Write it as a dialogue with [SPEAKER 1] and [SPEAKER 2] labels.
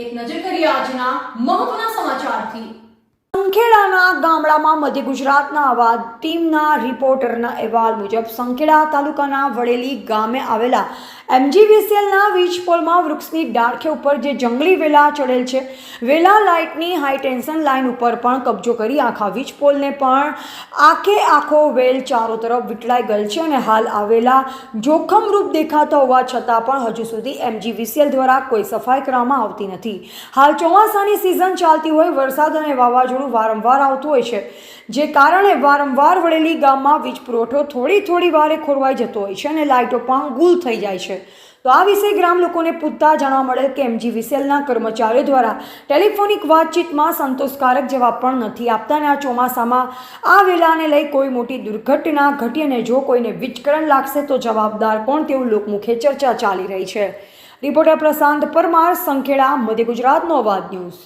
[SPEAKER 1] એક નજર કરીએ આજના મહત્વના સમાચારથી।
[SPEAKER 2] સંખેડાના ગામડામાં મધ્ય ગુજરાતના અવાજ ટીમના રિપોર્ટરના અહેવાલ મુજબ સંખેડા તાલુકાના વડેલી ગામે આવેલા MGVCLના વીજ પોલમાં વૃક્ષની ડાળખે ઉપર જે જંગલી વેલા ચડેલ છે, વેલા લાઇટની હાઈ ટેન્શન લાઇન ઉપર પણ કબજો કરી આખા વીજ પોલને પણ આખો વેલ ચારો તરફ વીંટળાઈ ગયેલ છે અને હાલ આવેલા જોખમરૂપ દેખાતા હોવા છતાં પણ હજુ સુધી MGVCL દ્વારા કોઈ સફાઈ કરવામાં આવતી નથી। હાલ ચોમાસાની સિઝન ચાલતી હોય, વરસાદ અને વાવાઝોડું વારંવાર આવતું હોય છે, જે કારણે વારંવાર વડેલી ગામમાં વીજ પુરવઠો થોડી વારે ખોરવાઈ જતો હોય છે અને લાઇટો પણ ગુલ થઈ જાય છે। તો આ વિશે ગ્રામ લોકોને પૂછતા જાણવા મળેલ કે MGVCLના કર્મચારીઓ દ્વારા ટેલિફોનિક વાતચીતમાં સંતોષકારક જવાબ પણ નથી આપતા અને આ ચોમાસામાં આ વેલાને લઈ કોઈ મોટી દુર્ઘટના ઘટી અને જો કોઈને વીજ કરંટ લાગશે તો જવાબદાર કોણ તેવું લોકમુખે ચર્ચા ચાલી રહી છે। રિપોર્ટર પ્રશાંત પરમાર, સંખેડા, મધ્ય ગુજરાતનો અવાજ ન્યૂઝ।